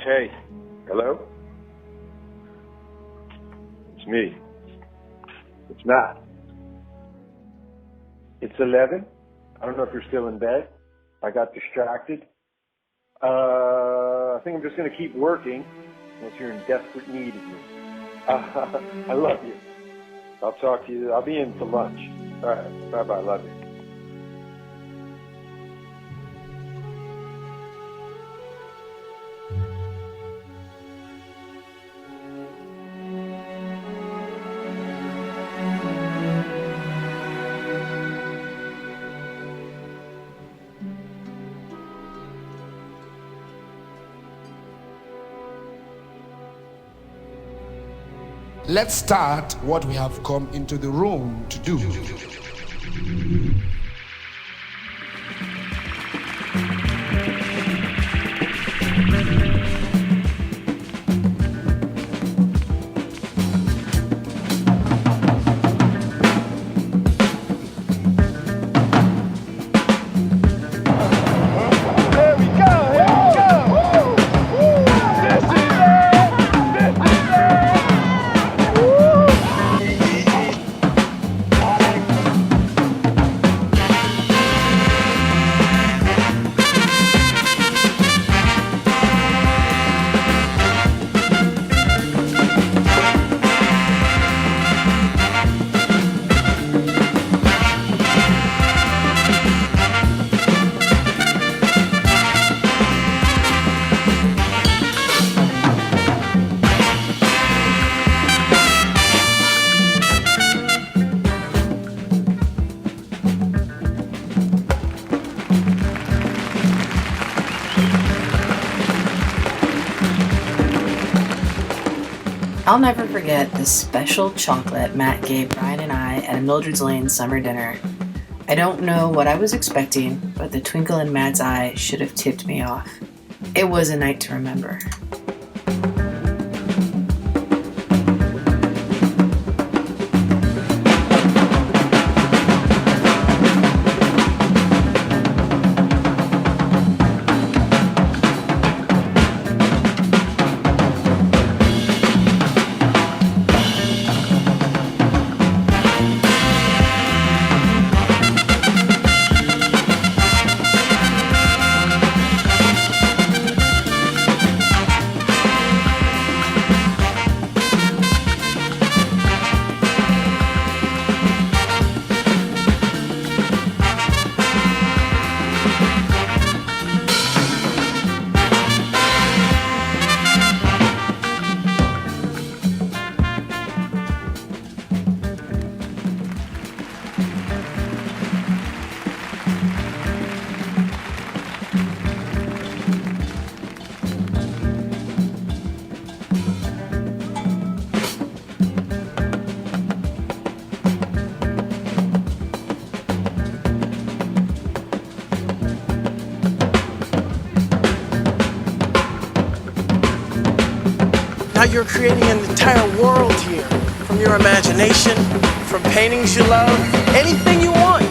Hey, hello? It's me. It's Matt. It's 11. I don't know if you're still in bed. I got distracted. I think I'm just going to keep working unless you're in desperate need of me. I love you. I'll talk to you. I'll be in for lunch. All right. Bye-bye. Love you. Let's start what we have come into the room to do. I'll never forget the special chocolate Matt gave Brian and I at a Mildred's Lane summer dinner. I don't know what I was expecting, but the twinkle in Matt's eye should have tipped me off. It was a night to remember. Now you're creating an entire world here, from your imagination, from paintings you love, anything you want.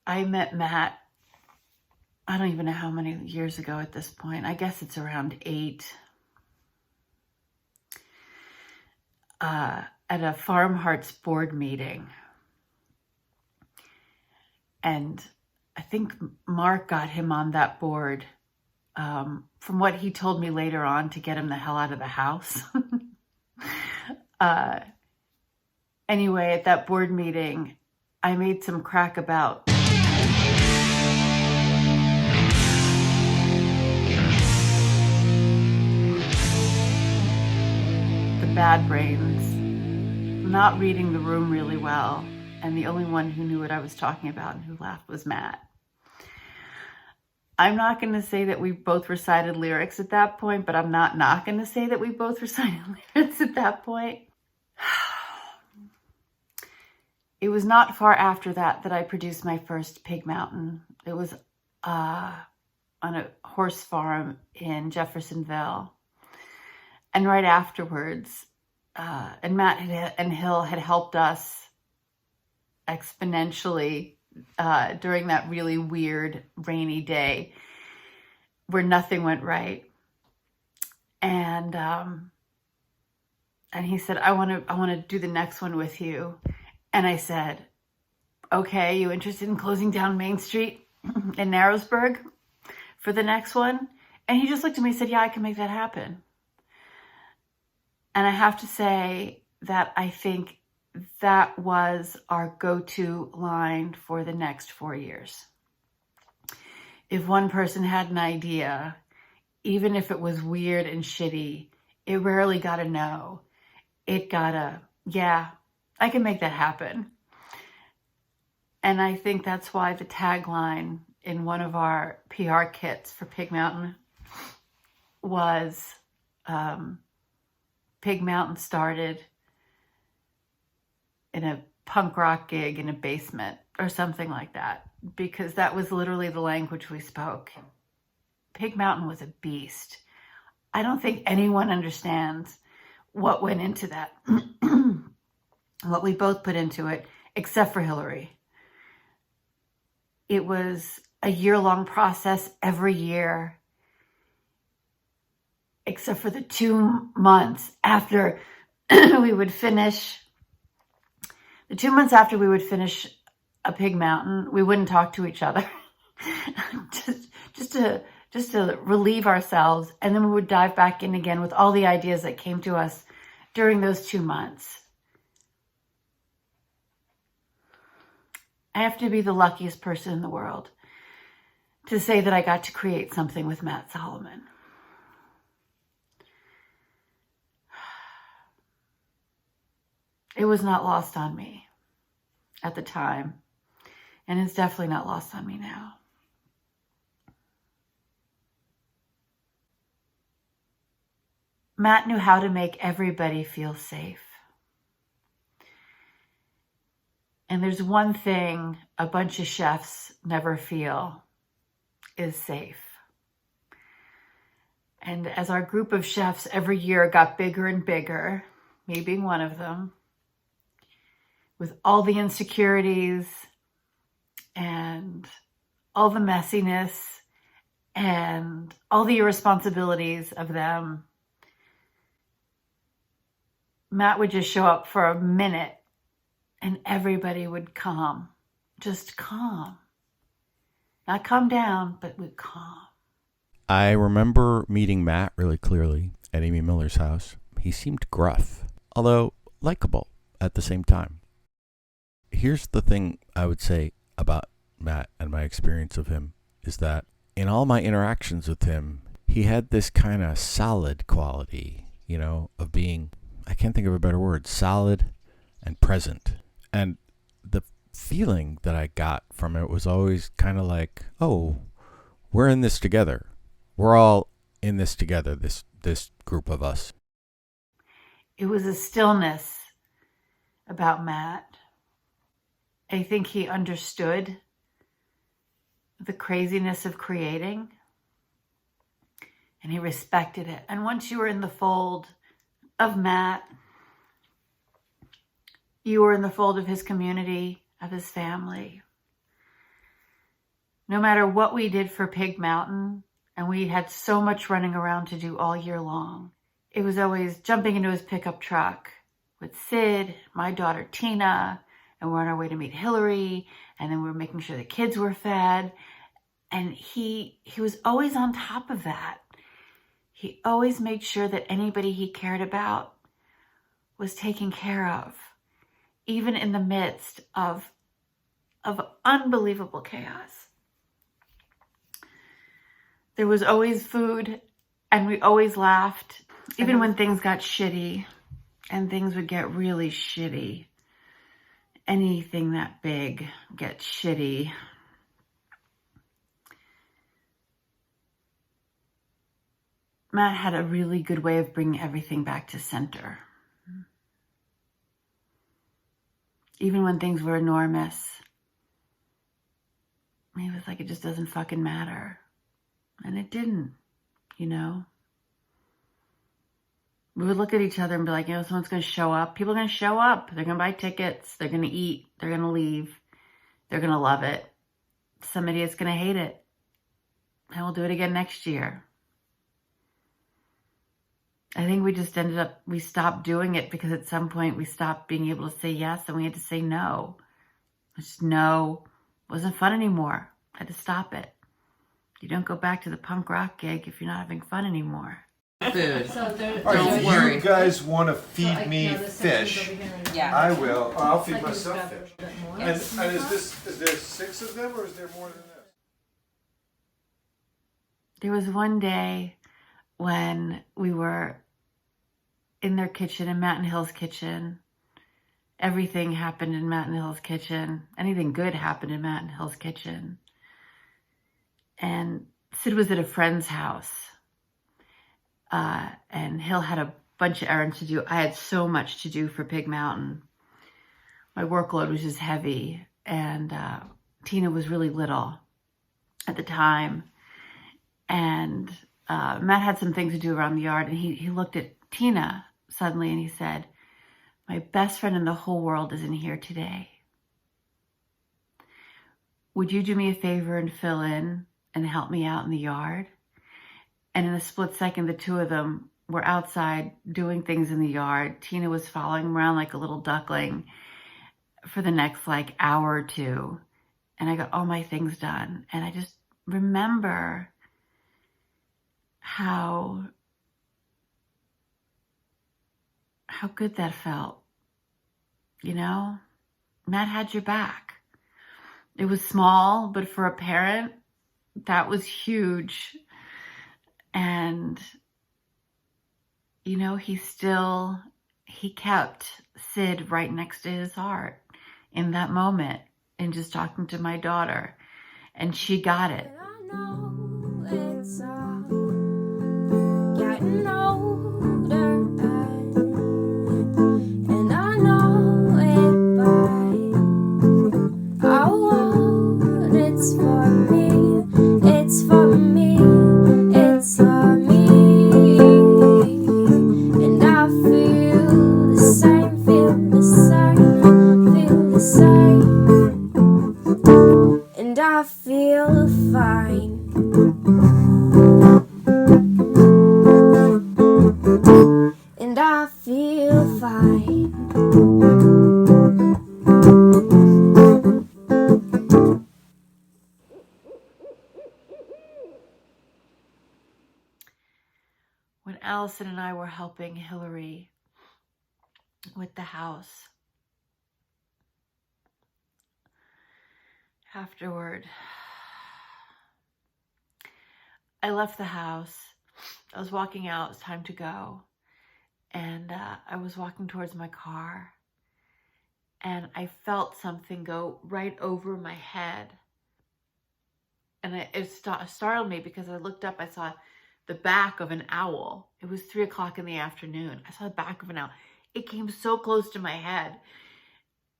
I met Matt, I don't even know how many years ago at this point. I guess it's around 8. At a Farm Hearts board meeting. And I think Mark got him on that board, from what he told me later on, to get him the hell out of the house. Anyway, at that board meeting, I made some crack about the bad brains not reading the room really well, and the only one who knew what I was talking about and who laughed was Matt. I'm not going to say that we both recited lyrics at that point, but I'm not going to say that we both recited lyrics at that point. It was not far after that I produced my first Pig Mountain. It was on a horse farm in Jeffersonville. And right afterwards, and Matt and Hill had helped us exponentially during that really weird rainy day where nothing went right. And he said, I want to do the next one with you. And I said, okay, you interested in closing down Main Street in Narrowsburg for the next one? And he just looked at me and said, yeah, I can make that happen. And I have to say that I think that was our go-to line for the next 4 years. If one person had an idea, even if it was weird and shitty, it rarely got a no. It got a, yeah, I can make that happen. And I think that's why the tagline in one of our PR kits for Pig Mountain was, Pig Mountain started in a punk rock gig in a basement or something like that, because that was literally the language we spoke. Pig Mountain was a beast. I don't think anyone understands what went into that, what we both put into it, except for Hillary. It was a year-long process every year, except for the 2 months after we would finish. The 2 months after we would finish a Pig Mountain, we wouldn't talk to each other, just to relieve ourselves, and then we would dive back in again with all the ideas that came to us during those 2 months. I have to be the luckiest person in the world to say that I got to create something with Matt Solomon. It was not lost on me at the time, and it's definitely not lost on me now. Matt knew how to make everybody feel safe. And there's one thing a bunch of chefs never feel is safe. And as our group of chefs every year got bigger and bigger, me being one of them, with all the insecurities and all the messiness and all the irresponsibilities of them, Matt would just show up for a minute and everybody would calm, just calm. Not calm down, but would calm. I remember meeting Matt really clearly at Amy Miller's house. He seemed gruff, although likable at the same time. Here's the thing I would say about Matt and my experience of him is that in all my interactions with him, he had this kind of solid quality, of being, I can't think of a better word, solid and present. And the feeling that I got from it was always kind of like, oh, we're in this together. We're all in this together, this group of us. It was a stillness about Matt. I think he understood the craziness of creating, and he respected it. And once you were in the fold of Matt, you were in the fold of his community, of his family. No matter what we did for Pig Mountain, and we had so much running around to do all year long, it was always jumping into his pickup truck with Sid, my daughter Tina, and we're on our way to meet Hillary, and then we were making sure the kids were fed. And he was always on top of that. He always made sure that anybody he cared about was taken care of, even in the midst of unbelievable chaos. There was always food, and we always laughed, even when things got shitty, and things would get really shitty. Anything that big gets shitty. Matt had a really good way of bringing everything back to center. Even when things were enormous, he was like, it just doesn't fucking matter. And it didn't, you know? We would look at each other and be like, you know, someone's going to show up. People are going to show up. They're going to buy tickets. They're going to eat. They're going to leave. They're going to love it. Some idiot's going to hate it. And we'll do it again next year. I think we stopped doing it because at some point we stopped being able to say yes and we had to say no. Just no, wasn't fun anymore. I had to stop it. You don't go back to the punk rock gig if you're not having fun anymore. Food. So Don't worry. You guys want to feed me fish? Yeah. I will. I'll feed myself fish. Yes. And is there 6 of them or is there more than this? There was one day when we were in their kitchen, in Matt and Hill's kitchen. Everything happened in Matt and Hill's kitchen. Anything good happened in Matt and Hill's kitchen. And Sid was at a friend's house. And Hill had a bunch of errands to do. I had so much to do for Pig Mountain. My workload was just heavy. And Tina was really little at the time. And Matt had some things to do around the yard. And he looked at Tina suddenly and he said, my best friend in the whole world isn't here today. Would you do me a favor and fill in and help me out in the yard? And in a split second, the two of them were outside doing things in the yard. Tina was following him around like a little duckling for the next hour or two. And I got all my things done. And I just remember how good that felt. You know, Matt had your back. It was small, but for a parent, that was huge. And, you know, he kept Sid right next to his heart in that moment and just talking to my daughter. And she got it. I know it's all getting older, and I know it by oh, it's for me, it's for me, it's for me, and I feel the same, feel the same, feel the same, and I feel fine. And I feel fine. When Allison and I were helping Hillary with the house, afterward, I left the house. I was walking out. It was time to go. And I was walking towards my car, and I felt something go right over my head. And it startled me because I looked up, I saw the back of an owl. It was 3 o'clock in the afternoon. I saw the back of an owl. It came so close to my head,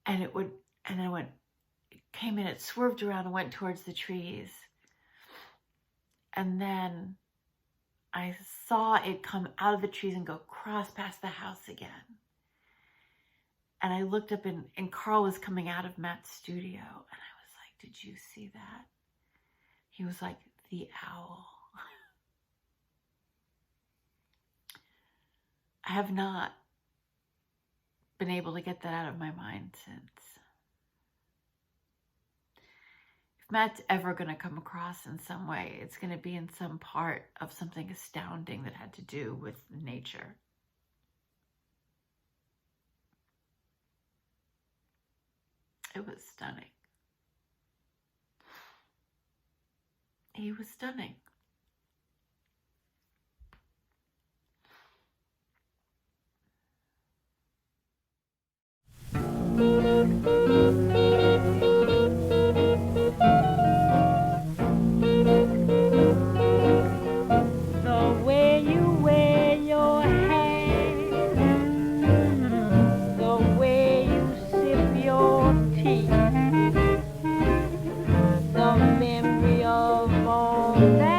and it came in, it swerved around and went towards the trees. And then I saw it come out of the trees and go cross past the house again. And I looked up, and Carl was coming out of Matt's studio, and I was like, "Did you see that?" He was like, "The owl." I have not been able to get that out of my mind since. If Matt's ever going to come across in some way, it's going to be in some part of something astounding that had to do with nature. It was stunning. He was stunning. The way you wear your hair, the way you sip your tea, the memory of all that.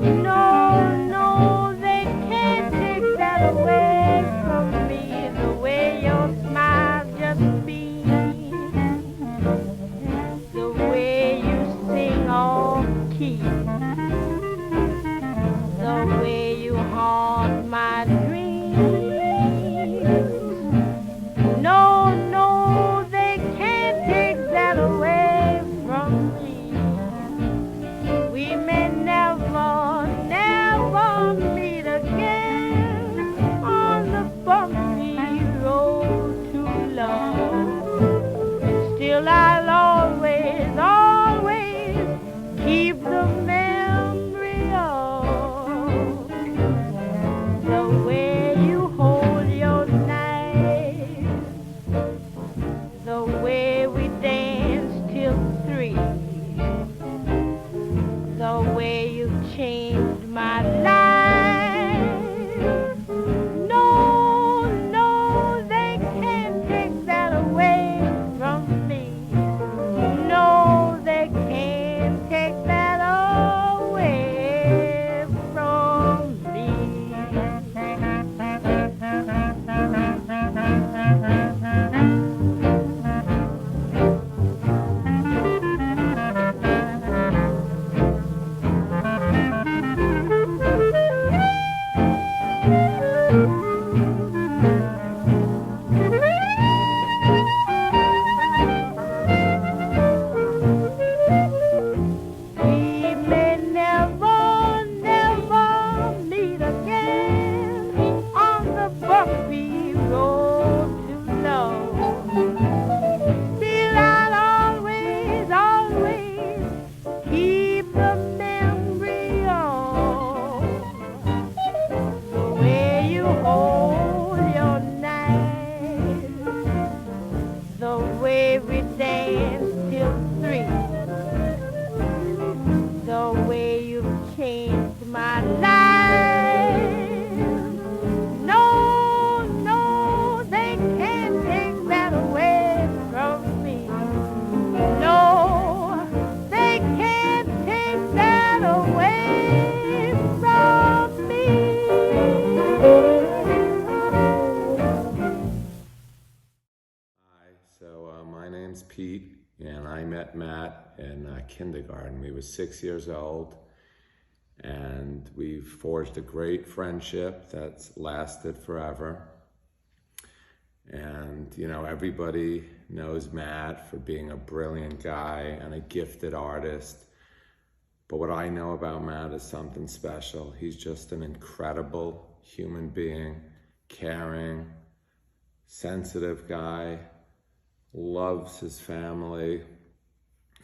No, they can't take that away from me. The way your smile just beams, the way you sing off key, the way you haunt my dreams. No, they can't take that away from me. We may never meet again on the bumpy road to love. Still I'll always keep the memory of the way you hold your knife, the way we danced till 3, the way you changed my life. No, they can't take that away from me. No, they can't take that away from me. We may never meet again on the bumpy road to love. Still I'll always keep the memory of the way you hold your knife, the way we danced till 3, the way you've changed my life. No, they can't take that away from me. No, they can't take that away from me. So my name's Pete, and I met Matt in kindergarten. We were 6 years old, and we've forged a great friendship that's lasted forever. And, you know, everybody knows Matt for being a brilliant guy and a gifted artist. But what I know about Matt is something special. He's just an incredible human being, caring, sensitive guy, loves his family,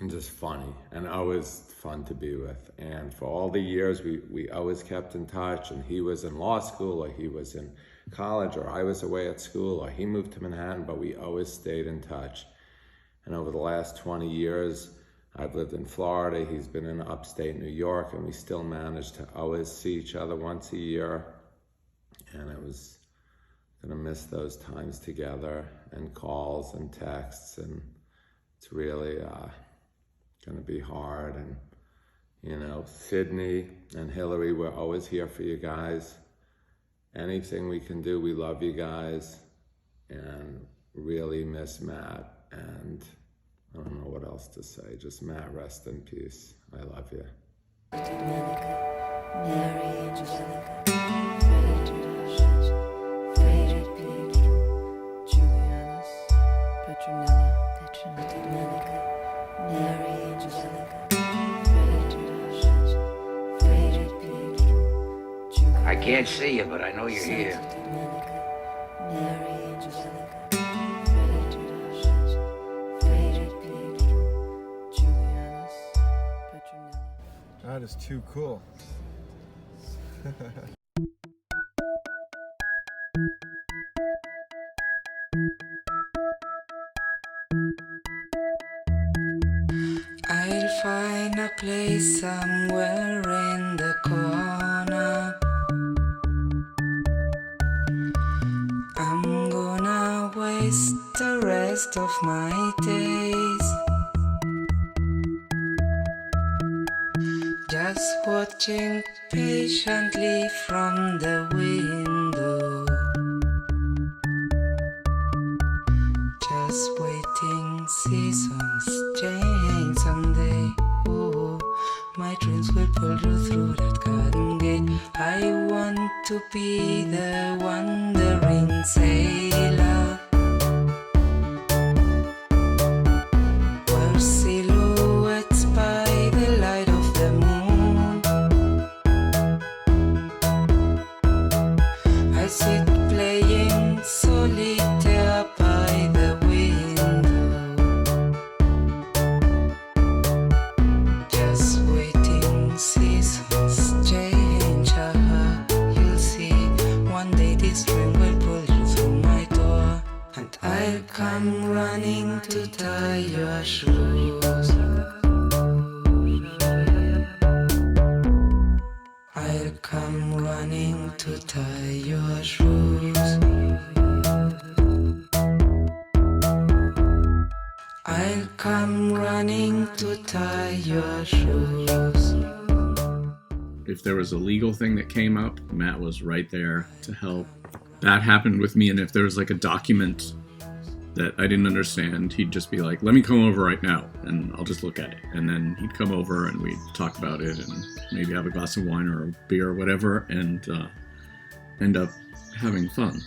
and just funny, and always fun to be with. And for all the years, we always kept in touch, and he was in law school, or he was in college, or I was away at school, or he moved to Manhattan, but we always stayed in touch. And over the last 20 years, I've lived in Florida, he's been in upstate New York, and we still manage to always see each other once a year. And I was gonna miss those times together, and calls and texts, and it's really gonna be hard. And you know, Sydney and Hillary, we're always here for you guys. Anything we can do, we love you guys, and really miss Matt. And I don't know what else to say. Just Matt, rest in peace. I love you. I can't see you, but I know you're here. That is too cool. I'll find a place somewhere in the corner. I'm gonna waste the rest of my days just watching patiently from the window, just waiting, seasons change someday. Oh, my dreams will pull you through that garden gate. I want to be the wandering sailor, where silhouettes by the light of the moon I sit playing solitaire by the window, just waiting, seasons change. You'll see, one day this dream will pull you through my door, and I'll come running to tie your shoes. I'll come running to tie your shoes. I'll come running to tie your shoes. If there was a legal thing that came up, Matt was right there to help. That happened with me, and if there was like a document that I didn't understand, he'd just be like, let me come over right now, and I'll just look at it. And then he'd come over and we'd talk about it and maybe have a glass of wine or a beer or whatever, and end up having fun.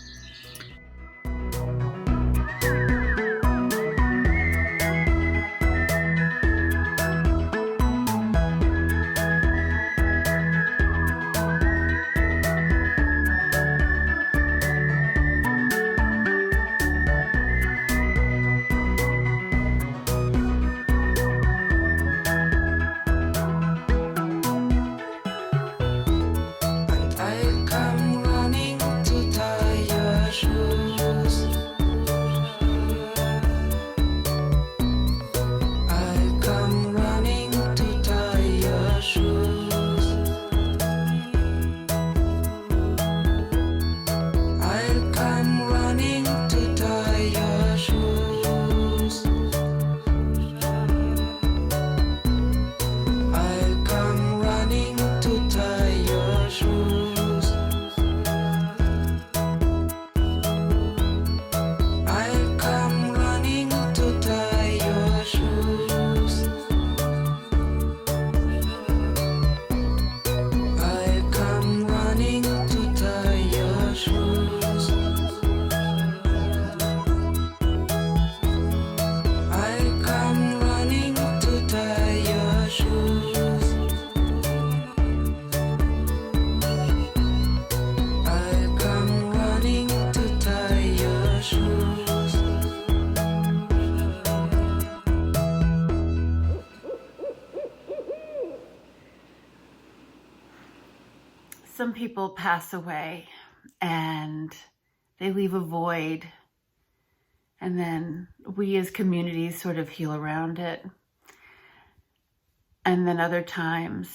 I'll come running to tie your some people pass away and they leave a void, and then we as communities sort of heal around it. And then other times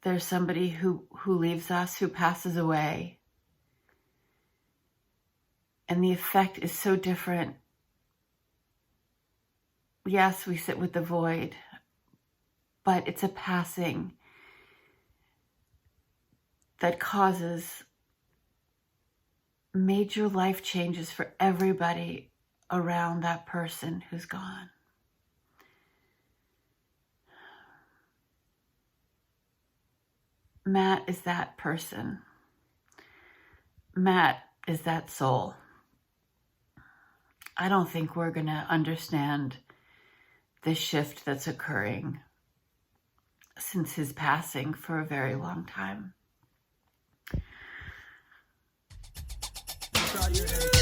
there's somebody who leaves us, who passes away, and the effect is so different. Yes, we sit with the void, but it's a passing that causes major life changes for everybody around that person who's gone. Matt is that person. Matt is that soul. I don't think we're going to understand the shift that's occurring since his passing for a very long time. Try your